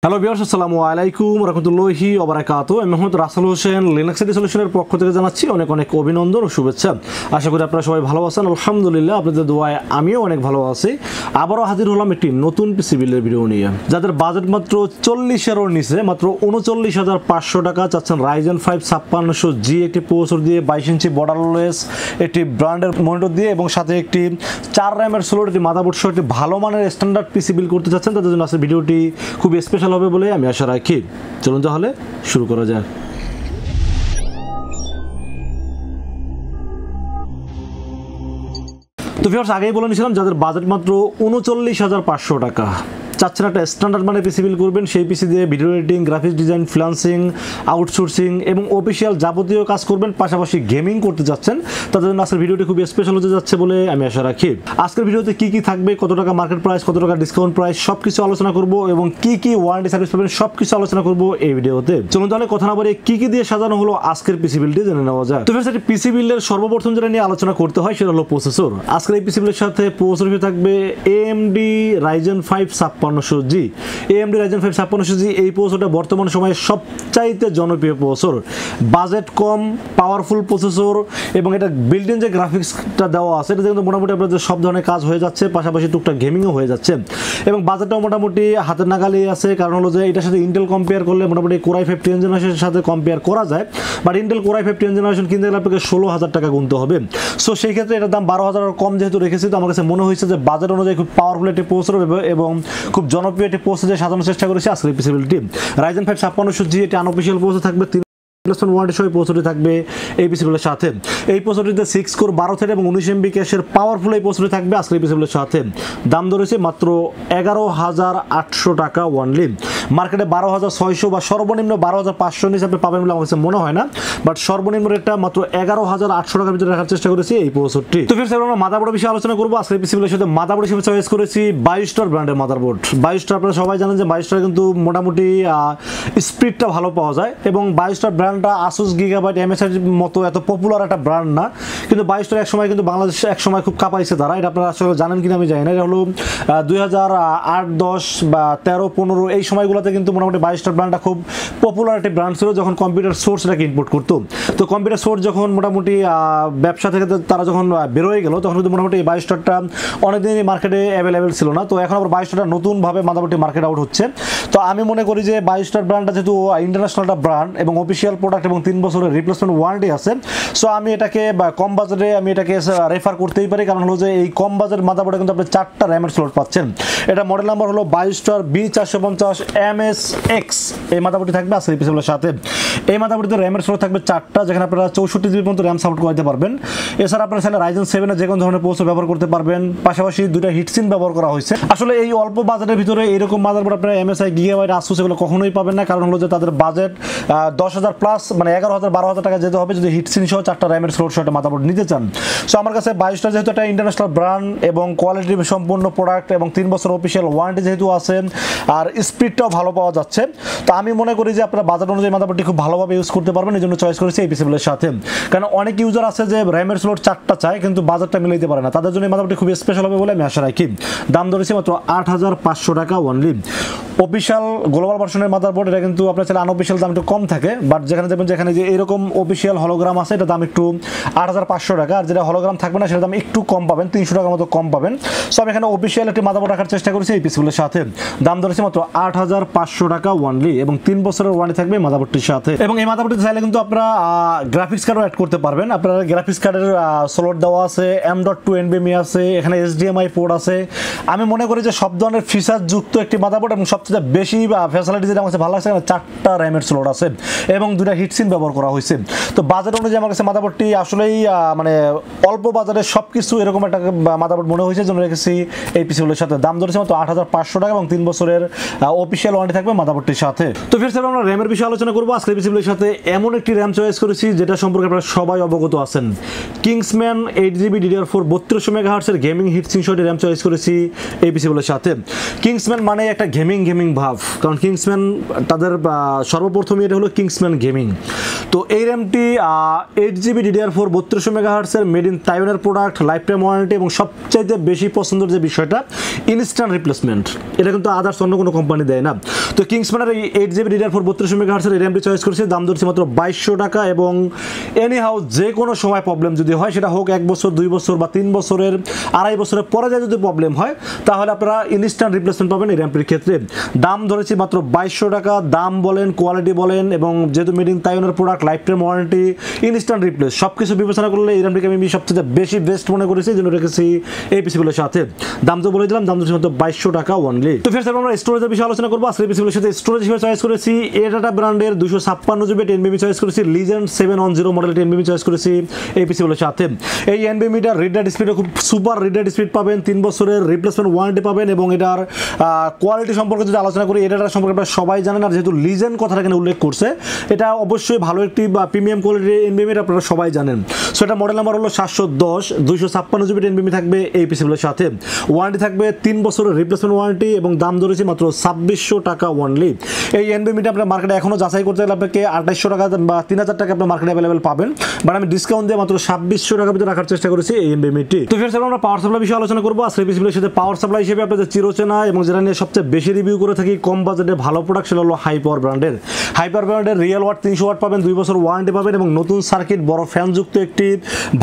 Hello viewers, আসসালামু আলাইকুম ওয়া রাহমাতুল্লাহি ওয়া বারাকাতুহু। আমি মোহাম্মদ রাসেল হোসেন লিনাক্স সলিউশনের পক্ষ থেকে জানাচ্ছি অনেক অনেক অভিনন্দন ও শুভেচ্ছা। আশা করি আপনারা সবাই ভালো আছেন। আলহামদুলিল্লাহ, আপনাদের দোয়ায় আমিও অনেক ভালো আছি। আবারও হাজির হলাম একটি নতুন পিসি বিল্ডের ভিডিও নিয়ে। যাদের বাজেট মাত্র 40,000 এর নিচে, মাত্র 39,500 টাকা চাচ্ছেন Ryzen 5 5600G একটি প্রসেসর দিয়ে, 22 ইঞ্চি বর্ডারলেস একটি ব্র্যান্ডের মনিটর দিয়ে এবং সাথে একটি 4 RAM এর স্লট একটি মাদারবোর্ড সহ একটি ভালো মানের স্ট্যান্ডার্ড পিসি বিল্ড করতে চাচ্ছেন, তাদের জন্য আজকের ভিডিওটি খুব স্পেশাল হবে বলে আমি আশা রাখি। চলুন তাহলে শুরু করা যাক। তো ভিউয়ার্স, আগেই বলে নিয়েছিলাম যাদের বাজেট মাত্র 39,500 টাকা চাচ্ছেন একটা স্ট্যান্ডার্ড মানে পিসি বিল্ড করবেন, সেই পিসি দিয়ে video editing, graphics design, freelancing, outsourcing এবং অফিসিয়াল যাবতীয় কাজ করবেন, পাশাপাশি গেমিং করতে যাচ্ছেন, তাদের জন্য আজকের ভিডিওটি খুব স্পেশাল হতে যাচ্ছে বলে আমি আশা রাখি। আজকের ভিডিওতে কি কি থাকবে, কত টাকা মার্কেট প্রাইস, কত টাকা ডিসকাউন্ট প্রাইস, সবকিছু আলোচনা করব এবং কি কি ওয়ারেন্টি সার্ভিস পাবেন সবকিছু আলোচনা করব এই ভিডিওতে। চলুন তাহলে কথা না বলে কি কি দিয়ে সাজানো হলো আজকের পিসি বিল্ডটি জেনে নেওয়া যায়। তো ফ্রেন্ডস, পিসি বিল্ডের সর্বপ্রথম যেটা নিয়ে আলোচনা করতে হয় সেটা হলো প্রসেসর। আজকের এই পিসি বিল্ডের সাথে প্রসেসর থাকবে AMD Ryzen 5 5600G। AMD Ryzen 5 5600G এই প্রসেসরটা বর্তমান সময়ে সবচাইতে জনপ্রিয় প্রসেসর। বাজেট কম, পাওয়ারফুল প্রসেসর এবং এটা বিল্ট ইন যে গ্রাফিক্সটা দেওয়া আছে এটা কিন্তু মোটামুটি আপনাদের সব ধরনের কাজ হয়ে যাচ্ছে, পাশাপাশি টুকটাক গেমিংও হয়ে যাচ্ছে এবং বাজেটটাও মোটামুটি হাতের নাগালেই আছে। কারণ হলো যে এটার সাথে ইন্টেল কম্পেয়ার করলে মোটামুটি Core i5 10th জেনারেশনের সাথে কম্পেয়ার করা যায়, but Intel Core i5 10th generation কিনতে গেলে আপনাকে 16,000 টাকা গুনতে হবে। সো সেই ক্ষেত্রে এটার দাম 12,000 কম যেহেতু রেখেছি, তো আমার কাছে মনে হয়েছে যে বাজেট অনুযায়ী খুব পাওয়ারফুল একটি প্রসেসর এবং খুব জনপ্রিয় একটি প্রসেসর সাজানোর চেষ্টা করেছি আজকের পিসি বিল্ডটি। Ryzen 5 5600G এটি আনঅফিশিয়াল প্রসেসর থাকবে, ওয়ারেন্টি সহ প্রসেসরটি থাকবে এই পিসি বিল্ডের সাথে। এই প্রসেসরটিতে 6 কোর 12 থ্রেড এবং 19 MB ক্যাশের পাওয়ারফুল এই প্রসেসরটি থাকবে আজকের এই পিসি বিল্ডের সাথে। দাম ধরেছে মাত্র 11,800 টাকা ওয়ানলি। মার্কেটে 12,600 বা সর্বনিম্ন 12,500 নিচে আপনি পাবেন বলে আমার কাছে মনে হয় না, বাট সর্বনিম্ন রেটটা মাত্র 11,800 টাকার ভিতরে রাখার চেষ্টা করেছি এই প্রসেসরটি। তো ফির আমরা মাদারবোর্ড বিষয়ে আলোচনা করবো। আজকের পিসি বিল্ডের সাথে মাদারবোর্ড হিসেবে চয়েস করেছি BIOSTAR ব্র্যান্ডের মাদারবোর্ড। BIOSTAR আপনারা সবাই জানেন যে BIOSTAR কিন্তু মোটামুটি স্পিডটা ভালো পাওয়া যায় এবং BIOSTAR ব্র্যান্ডটা Asus Gigabyte MSI মতো এত পপুলার একটা ব্র্যান্ড না, কিন্তু BIOSTAR এক সময় কিন্তু বাংলাদেশে এক সময় খুব কাঁপাইছে তারা। এটা আপনারা আসলে জানেন কিনা আমি জানি না। এটা হলো 2008-10 বা 13-15 এই সময়গুলোতে কিন্তু মোটামুটি BIOSTAR ব্র্যান্ডটা খুব পপুলার একটি ব্র্যান্ড ছিল, যখন কম্পিউটার সোর্স এটাকে ইম্পোর্ট করতো। তো কম্পিউটার সোর্স যখন মোটামুটি ব্যবসা থেকে তারা যখন বেরোয় গেল, তখন কিন্তু মোটামুটি BIOSTARটা অনেকদিনই মার্কেটে অ্যাভেলেবেল ছিল না। তো এখন আবার BIOSTARটা নতুনভাবে মোটামুটি মার্কেট আউট হচ্ছে। তো আমি মনে করি যে BIOSTAR ব্র্যান্ডটা যেহেতু ইন্টারন্যাশনাল একটা ব্র্যান্ড এবং অফিসিয়াল প্রোডাক্ট এবং 3 বছরের রিপ্লেসমেন্ট ওয়ারেন্টি আছে, সো আমি এটাকে কম বাজেটে আমি এটাকে রেফার করতেই পারি। কারণ হলো যে এই কম বাজেট মাদারবোর্ডে কিন্তু আপনি 4টা র্যামের স্লট পাচ্ছেন। এটা মডেল নাম্বার হলো BIOSTAR B450 MSX। এই মাদারবোর্ডটি থাকবে আজকের এই পিসির সাথে। এই মাদারবোর্ডে র্যামের স্লট থাকবে 4টা, যেখানে আপনারা 64 GB পর্যন্ত র্যাম সাপোর্ট করতে পারবেন। এছাড়া আপনারা চাইলে Ryzen 7 এর যে কোনো ধরনের প্রসেসর ব্যবহার করতে পারবেন। পাশাপাশি দুইটা হিটসিন ব্যবহার করা হয়েছে। আসলে এই অল্প বাজেটের ভিতরে এরকম মাদারবোর্ড আপনারা MSI Gigabyte Asus এগুলো কখনোই পাবেন না। কারণ হলো যে তাদের বাজেট 10,000 প্লাস, মানে 11,000-12,000 টাকা যেতে হবে যদি হিটসিন সহ 4টা র্যামের স্লট সহ মাদারবোর্ড নিতে চান। সো আমার কাছে BIOSTAR যেহেতু একটা ইন্টারন্যাশনাল ব্র্যান্ড এবং কোয়ালিটি সম্পূর্ণ প্রোডাক্ট এবং 3 বছর অফিসিয়াল ওয়ারেন্টি যেহেতু আছে আর স্পিডটাও ভালো পাওয়া যাচ্ছে, তো আমি মনে করি যে আপনারা বাজেট অনুযায়ী মাদারবোর্ডটি খুব ভালোভাবে ইউজ করতে পারবেন। এই জন্য চয়েস করেছি এই পিসিগুলোর সাথে। কারণ অনেক ইউজার আছে যে র্যামের স্লট 4টা চায় কিন্তু বাজেটটা মিলাইতে পারে না, তাদের জন্য এই মাদারবোর্ডটি খুব স্পেশাল হবে বলে আমি আশা রাখি। দাম ধরেছি মাত্র 8,500 টাকা ওনলি। অফিসিয়াল গ্লোবাল ভার্সনের মাদারবোর্ড, এটা কিন্তু আপনার চাইলে আনঅফিসিয়াল দাম একটু কম থাকে, বাট যেখানে দেখবেন যেখানে যে এরকম অফিসিয়াল হলোগ্রাম আছে এটা দাম একটু 8,500 টাকা, আর যেটা হলোগ্রাম থাকবে না সেটা দাম একটু কম পাবেন, 300 টাকার মতো কম পাবেন। সো আমি এখানে অফিসিয়াল একটি মাদারবোর্ড রাখার চেষ্টা করেছি এই পিসগুলোর সাথে। দাম ধরেছি মাত্র 8,500 টাকা ওনলি এবং 3 বছরের ওয়ারেন্টি থাকবে মাদারবোর্ডটির সাথে। এবং এই মাদারবোর্ডটি চাইলে কিন্তু আপনারা গ্রাফিক্স কার্ডও অ্যাড করতে পারবেন। আপনারা গ্রাফিক্স কার্ডের স্লট দেওয়া আছে, M.2 NVMe আছে, এখানে HDMI পোর্ট আছে। আমি মনে করি যে সব ধরনের ফিচার যুক্ত একটি মাদারবোর্ড এবং সবচেয়ে বেশি ফ্যাসিলিটি যেটা আমার কাছে ভালো লাগছে, 4টা র্যামের স্লট আছে এবং 2টা হিটসিন ব্যবহার করা হয়েছে। তো বাজেট অনুযায়ী আমার কাছে মাদারবোর্ডটি আসলেই মানে অল্প বাজারে সবকিছু এরকম একটা মাদারবোর্ড মনে হয়েছে, জন্য রেখেছি এই পিসিগুলোর সাথে। দাম ধরেছে মাত্র 8,500 টাকা এবং 3 বছরের অফিসিয়াল ওয়ারেন্টি থাকবে মাদারবোর্ডটির সাথে। তো ফির আমরা র্যামের বিষয়ে আলোচনা করবো। আজকের পিসিগুলোর সাথে এমন একটি র্যাম চয়েস করেছি যেটা সম্পর্কে আপনারা সবাই অবগত আছেন। Kingsman 8GB DDR4 3200 MHz এর গেমিং হিটসিন সহ র্যাম চয়েস করেছি এই পিসিগুলোর সাথে। Kingsman মানে একটা গেমিং ভাব, কারণ Kingsman তাদের সর্বপ্রথমই এটা হলো Kingsman Gaming। গেমিং। তো এই র্যামটি 8GB DDR4 3200 মেগাহার্টসের মেড ইন তাইওয়ানের প্রোডাক্ট, লাইফ টাইম ওয়ারেন্টি এবং সবচাইতে বেশি পছন্দের যে বিষয়টা ইনস্ট্যান্ট রিপ্লেসমেন্ট। এটা কিন্তু আদার্স অন্য কোনো কোম্পানি দেয় না। তো কিংসম্যানের এই 8GB DDR4 3200 মেগাহার্টসের এই র্যামটি চয়েস করেছি, দাম ধরছি মাত্র 2200 টাকা। এবং এনি হাউ যে কোনো সময় প্রবলেম যদি হয়, সেটা হোক 1 বছর 2 বছর বা 3 বছরের 2.5 বছরের পরে যায় যদি প্রবলেম হয়, তাহলে আপনারা ইনস্ট্যান্ট রিপ্লেসমেন্ট পাবেন এই র্যামটির ক্ষেত্রে। দাম ধরেছি মাত্র 2200 টাকা। দাম বলেন, কোয়ালিটি বলেন এবং যেহেতু মেড ইন তাইওয়ানের product, life time warranty, instant replace সব কিছু বিবেচনা করলে এই র্যামটিকে আমি সবচেয়ে বেশি বেস্ট মনে করেছি, জন্য রেখেছি এই পিসিগুলোর সাথে। দাম তো বলে দিলাম, দাম ধরেছি মাত্র 2200 টাকা অনলি। তো ফের আমরা স্টোরেজের বিষয়ে আলোচনা করবো। আজকে পিসিগুলোর সাথে স্টোরেজ হিসেবে চয়েস করেছি Aata ব্র্যান্ডের 256GB NVMe চয়েস করেছি, লিজেন্ড 710 মডেলের NVMe চয়েস করেছি এই পিসিগুলোর সাথে। এই NVMeটার রিড রাইট স্পিডে খুব সুপার রিড রাইট স্পিড পাবেন, 3 বছরের রিপ্লেসমেন্ট ওয়ারেন্টি পাবেন এবং এটার কোয়ালিটি সম্পর্কে যদি আলোচনা করি, এটার সম্পর্কে আপনারা সবাই জানেন। আর যেহেতু লিজেন্ড কথাটা এখানে উল্লেখ করছে, এটা অবশ্যই ভালো একটি প্রিমিয়াম কোয়ালিটির NVMe, আপনারা সবাই জানেন। সো এটা মডেল নাম্বার হলো 710, 256GB NVMe থাকবে এই পিসিগুলোর সাথে। ওয়ারেন্টি থাকবে 3 বছরের রিপ্লেসমেন্ট ওয়ারেন্টি এবং দাম ধরেছি মাত্র 2600 টাকা অনলি। এই NVMeটা আপনার মার্কেটে এখনো যাচাই করতে গেলে আপনাকে 2800 টাকা বা 3000 টাকা আপনার মার্কেটে অ্যাভেলেবেল পাবেন, বাট আমি ডিসকাউন্ট দিয়ে মাত্র 2600 টাকার ভিতরে রাখার চেষ্টা করেছি এই NVMeটি। তো ফের আমরা পাওয়ার সাপ্লাই বিষয়ে আলোচনা করবো। আজকে পিসিগুলোর সাথে পাওয়ার সাপ্লাই হিসেবে আপনাদের চিরচেনা এবং যেটা নিয়ে সবচেয়ে বেশি রিভিউ করে থাকি কম বাজেটে ভালো প্রোডাক্ট, সেটা হলো হাই পাওয়ার ব্র্যান্ডের। হাই পাওয়ার ব্র্যান্ডের রিয়েল ওয়াট 300 ওয়াট পাবেন, 2 বছর ওয়ারেন্টি পাবেন এবং নতুন সার্কিট, বড় ফ্যানযুক্ত একটি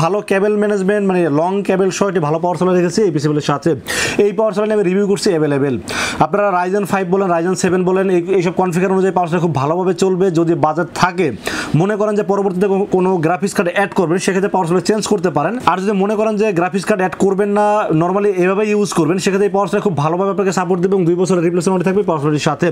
ভালো কেবল ম্যানেজমেন্ট, মানে লং কেবল সহ একটি ভালো পাওয়ার সাপ্লাই রেখেছি এই পিসিগুলোর সাথে। এই পাওয়ার সাপ্লাই আমি রিভিউ করছি অ্যাভেলেবেল। আপনারা Ryzen 5 বলেন, Ryzen 7 বলেন, এইসব কনফিগার অনুযায়ী পাওয়ার সাপ্লাই খুব ভালোভাবে চলবে। যদি বাজেট থাকে, মনে করেন যে পরবর্তীতে কোনো গ্রাফিক্স কার্ড অ্যাড করবেন, সেক্ষেত্রে পাওয়ার সাপ্লাই চেঞ্জ করতে পারেন। আর যদি মনে করেন যে গ্রাফিক্স কার্ড অ্যাড করবেন না, নর্মালি এভাবে ইউজ করবেন, সেক্ষেত্রে এই পাওয়ার সাপ্লাই খুব ভালোভাবে আপনাকে সাপোর্ট দেবে এবং 2 বছরের রিপ্লেসমেন্ট থাকবে পাওয়ার সাপ্লাইয়ের সাথে।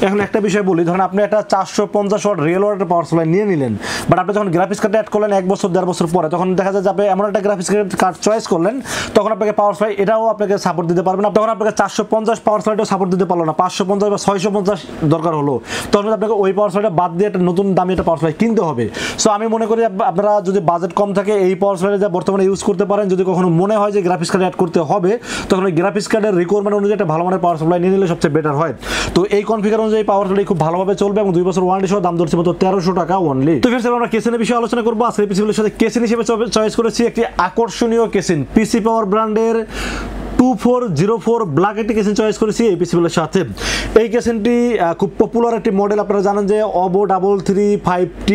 এখন একটা বিষয় বলি, ধরেন আপনি একটা 450 ওয়াট রিয়েল ওয়াটের পাওয়ার সাপ্লাই নিয়ে নিলেন, বাট আপনি যখন গ্রাফিক্স কার্ড অ্যাড করলেন 1 বছর 1.5 বছর পরে, তখন দেখা যায় যে আপনি এমন একটা গ্রাফিক্স কার্ড চয়েস করলেন, তখন আপনাকে পাওয়ার সাপ্লাই এটাও আপনাকে সাপোর্ট দিতে পারবে না। তখন আপনাকে 450 পাওয়ার সাপ্লাইটাও সাপোর্ট দিতে পারলো না, 550 বা 650 দরকার হলো, তখন আপনাকে ওই পাওয়ার সাপ্লাইটা বাদ দিয়ে একটা নতুন দামি একটা পাওয়ার সাপ্লাই কিনতে হবে। সো আমি মনে করি আপনারা যদি বাজেট কম থাকে, এই পাওয়ার সাপ্লাইটা যা বর্তমানে ইউজ করতে পারেন। যদি কখনো মনে হয় যে গ্রাফিক্স কার্ড অ্যাড করতে হবে, তখন ওই গ্রাফিক্স কার্ডের রিকোয়ারমেন্ট অনুযায়ী একটা ভালো মানের পাওয়ার সাপ্লাই নিয়ে নিলে সবচেয়ে বেটার হয়। তো এই কনফিগার অনুযায়ী পাওয়ার সাপ্লাই খুব ভালোভাবে চলবে এবং 2 বছর ওয়ারেন্টি সহ দাম ধরছে মাত্র 1300 টাকা অনলি। তো ফ্রেন্ডস, আমরা কেসিনের বিষয়ে আলোচনা করবো। আজকে পিসিগুলোর সাথে কেসিন হিসেবে চয়েস করেছি একটি আকর্ষণীয় কেসিন, পিসি পাওয়ার ব্র্যান্ডের 2404 ব্ল্যাক একটি কেসিন চয়েস করেছি এই পিসিগুলোর সাথে। এই কেসিনটি খুব পপুলার একটি মডেল। আপনারা জানেন যে অবো 335T,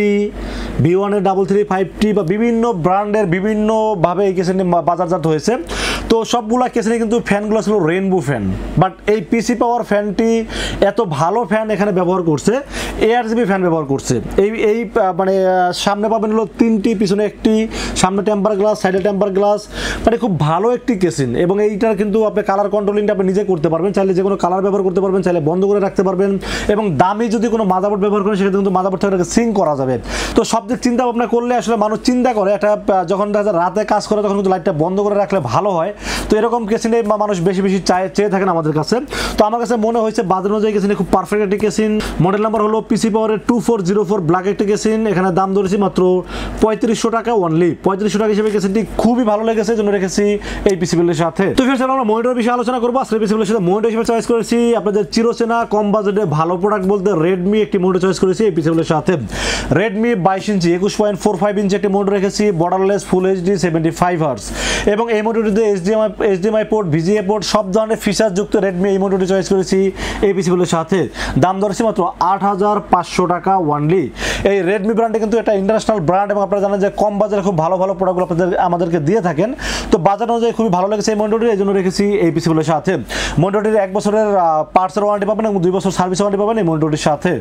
V1 335T বা বিভিন্ন ব্র্যান্ডের বিভিন্নভাবে এই কেসিনটি বাজারজাত হয়েছে। তো সবগুলা কেসিনে কিন্তু ফ্যানগুলো ছিল রেইনবো ফ্যান, বাট এই পিসি পাওয়ার ফ্যানটি এত ভালো ফ্যান এখানে ব্যবহার করছে, ARGB ফ্যান ব্যবহার করছে। এই মানে সামনে পাবেন হলো 3টি, পিছনে একটি, সামনে টেম্পার গ্লাস, সাইডে টেম্পার গ্লাস, মানে খুব ভালো একটি কেসিন। এবং এইটার কিন্তু আপনি কালার কন্ট্রোলিংটা আপনি নিজে করতে পারবেন, চাইলে যে কোনো কালার ব্যবহার করতে পারবেন, চাইলে বন্ধ করে রাখতে পারবেন। এবং দামি যদি কোনো মাদারবোর্ড ব্যবহার করেন, সেক্ষেত্রে কিন্তু মাদারবোর্ড থেকে সিঙ্ক করা যাবে। তো সব দিক চিন্তা ভাবনা করলে আসলে মানুষ চিন্তা করে একটা যখন রাতে কাজ করে তখন কিন্তু লাইটটা বন্ধ করে রাখলে ভালো হয়। তো এরকম কেসিনে মানুষ বেশি বেশি চেয়ে থাকেন আমাদের কাছে। তো আমার কাছে মনে হয়েছে বাজার অনুযায়ী কেসিনে খুব পারফেক্ট একটি কেসিন। মডেল নাম্বার হলো পিসি পাওয়ারের 2404 ব্ল্যাক একটি কেসিন। এখানে দাম ধরেছি মাত্র 3500 টাকা অনলি। 3500 টাকা হিসেবে কেসিনটি খুবই ভালো লেগেছে, জন্য রেখেছি এই পিসিগুলোর সাথে। তো ফির আমরা মনিটর বিষয়ে আলোচনা করবো। আসলে পিসিগুলোর সাথে মনিটর হিসেবে চয়েস করেছি আপনাদের চিরচেনা কম বাজেটে ভালো প্রোডাক্ট বলতে রেডমি একটি মনিটর চয়েস করেছি এই পিসিগুলোর সাথে। রেডমি 22 ইঞ্চি 21.45 ইঞ্চি একটি মনিটর রেখেছি, বর্ডারলেস ফুল এইচডি 75 হার্টজ এবং এই মনিটরটিতে HDMI পোর্ট, VGA পোর্ট সব ধরনের ফিচার যুক্ত রেডমি এই মনিটরটি চয়েস করেছি এই পিসিগুলোর সাথে। দাম ধরেছি মাত্র 8500 টাকা অনলি। এই রেডমি ব্র্যান্ডে কিন্তু এটা ইন্টারন্যাশনাল ব্র্যান্ড এবং আপনারা জানেন যে কম বাজারে খুব ভালো ভালো প্রোডাক্টগুলো আমাদেরকে দিয়ে থাকেন। তো বাজার অনুযায়ী খুবই ভালো লেগেছে এই মনিটরটি, এই জন্য রেখেছি এই পিসিগুলোর সাথে। মনিটরটির 1 বছরের পার্টসের ওয়ারেন্টি পাবেন এবং 2 বছর সার্ভিস ওয়ারেন্টি পাবেন এই মনিটরটির সাথে।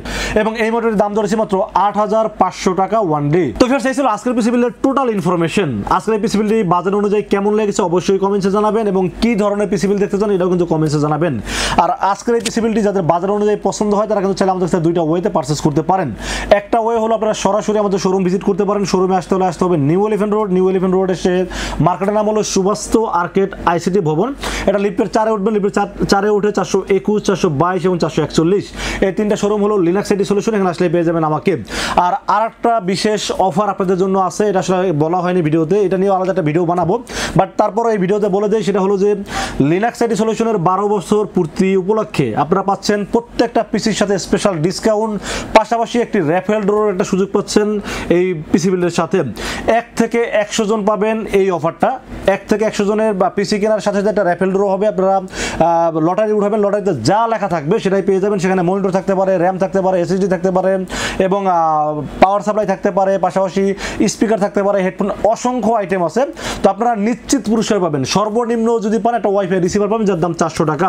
এবং এই মনিটরের দাম ধরেছি মাত্র 8500 টাকা অনলি। তো ফ্রেন্ডস, এই ছিল আজকের পিসি বিল্ডের টোটাল ইনফরমেশন। আজকের এই পিসি বিল্ডটি বাজার অনুযায়ী কেমন লেগেছে অবশ্যই কমেন্টসে জানাবেন এবং কি ধরনের পিসি বিল্ড দেখতে চান এটাও কিন্তু কমেন্টসে জানাবেন। আর আজকের এই পিসি বিল্ডটি যাদের বাজার অনুযায়ী পছন্দ হয় তারা কিন্তু চাইলে আমাদের কাছে দুইটা ওয়েতে পারচেজ করতে পারেন। একটা ওয়ে হলো আপনারা সরাসরি আমাদের শোরুম ভিজিট করতে পারেন। শোরুমে আসতে হবে নিউ এলিফ্যান্ট রোড এসে মার্কেটের নাম হলো সুবাস্তু আর্কেড আইসিটি ভবন। এটা লিফটের 4-এ উঠবে, লিফটের 4-এ উঠে 421, 422 এবং 441 এই তিনটা শোরুম হলো লিনাক্স আইটি সলিউশন। এখানে আসলে পেয়ে যাবেন আমাকে। আর আরেকটা বিশেষ অফার আপনাদের জন্য আছে, এটা আসলে বলা হয়নি ভিডিওতে, এটা নিয়ে আলাদা একটা ভিডিও বানাবো, বাট তারপর এই ভিডিওতে বলে দেয়। সেটা হলো যে লিনাক্স আইটি সলিউশনের 12 বছর পূর্তি উপলক্ষে আপনারা পাচ্ছেন প্রত্যেকটা পিসির সাথে স্পেশাল ডিসকাউন্ট, পাশাপাশি একটি র্যাফেল ড্র বড় একটা সুযোগ পাচ্ছেন এই পিসি বিল্ডের সাথে। 1 থেকে 100 জন পাবেন এই অফারটা। 1 থেকে 100 জনের বা পিসি কেনার সাথে একটা র্যাফেল ড্র হবে, আপনারা লটারি উঠাবেন, লটারিতে যা লেখা থাকবে সেটাই পেয়ে যাবেন। সেখানে মনিটর থাকতে পারে, র্যাম থাকতে পারে, এসএসডি থাকতে পারে এবং পাওয়ার সাপ্লাই থাকতে পারে, পাশাপাশি স্পিকার থাকতে পারে, হেডফোন, অসংখ্য আইটেম আছে। তো আপনারা নিশ্চিত পুরস্কার পাবেন। সর্বনিম্ন যদি পান একটা ওয়াইফাই রিসিভার পাবেন যার দাম 400 টাকা।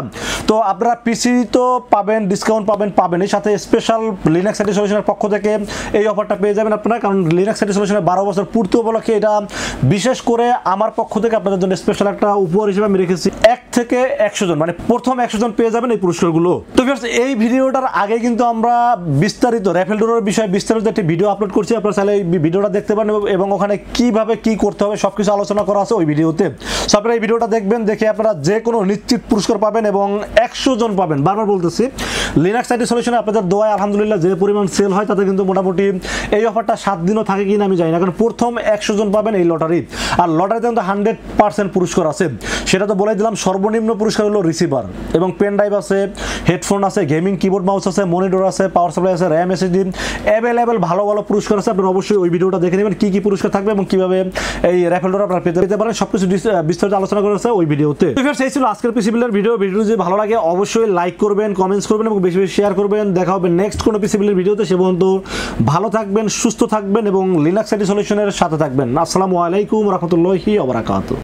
তো আপনারা পিসি তো পাবেন, ডিসকাউন্ট পাবেন এর সাথে স্পেশাল লিনাক্স আইটি সলিউশনের পক্ষ থেকে এই অফারটা পেয়ে যাবেন আপনারা। কারণ লিনাক্স আইটি সলিউশনের 12 বছর পূর্তি উপলক্ষে এটা বিশেষ করে আমার পক্ষ থেকে আপনাদের জন্য স্পেশাল একটা উপহার হিসেবে আমি রেখেছি। 1 থেকে 100 জন মানে প্রথম 100 জন পেয়ে যাবেন এই পুরস্কারগুলো। তো ভিউয়ার্স, এই ভিডিওটার আগে কিন্তু আমরা বিস্তারিত র্যাফেল ড্রর বিষয়ে বিস্তারিত একটি ভিডিও আপলোড করছি, আপনারা চাইলে এই ভিডিওটা দেখতে পারেন এবং ওখানে কিভাবে কি করতে হবে সবকিছু আলোচনা করা আছে ওই ভিডিওতে। সো আপনারা এই ভিডিওটা দেখবেন, দেখে আপনারা যে কোনো নিশ্চিত পুরস্কার পাবেন এবং 100 জন পাবেন। বারবার বলতেছি, লিনাক্স আইটি সলিউশনে আপনাদের দোয়ায় আলহামদুলিল্লাহ যে পরিমাণ সেল হয় তাতে কিন্তু মোটামুটি এই অফারটা 7 দিনও থাকে কিনা আমি জানি না, কারণ প্রথম 100 জন পাবেন এই লটারি। আর লটারিতে কিন্তু 100% পুরস্কার আছে, সেটা তো বলে দিলাম। সর্বনিম্ন পুরস্কার হলো রিসিভার এবং পেন ড্রাইভ আছে, হেডফোন আছে, গেমিং কিবোর্ড মাউস আছে, মনিটর আছে, পাওয়ার সাপ্লাই আছে, র্যাম, এসএসডি, অ্যাভেলেবেল ভালো ভালো পুরস্কার আছে। আপনারা অবশ্যই ওই ভিডিওটা দেখে নেবেন কি কি পুরস্কার থাকবে এবং কিভাবে এই র্যাফেল ড্র আপনারা পেতে পারেন, সবকিছু বিস্তারিত আলোচনা করা আছে ওই ভিডিওতে। এই ছিল আজকের পিসি বিল্ডের ভিডিও। ভিডিও যদি ভালো লাগে অবশ্যই লাইক করবেন, কমেন্টস করবেন এবং বেশি বেশি শেয়ার করবেন। দেখা হবে নেক্সট কোনো পিসি বিল্ডের ভিডিওতে। সে পর্যন্ত ভালো থাকবেন, সুস্থ থাকবেন এবং লিনাক্স আইটি সলিউশনের সাথে থাকবেন। আসসালামু আলাইকুম ওয়া রাহমাতুল্লাহি ওয়া বারাকাতুহু।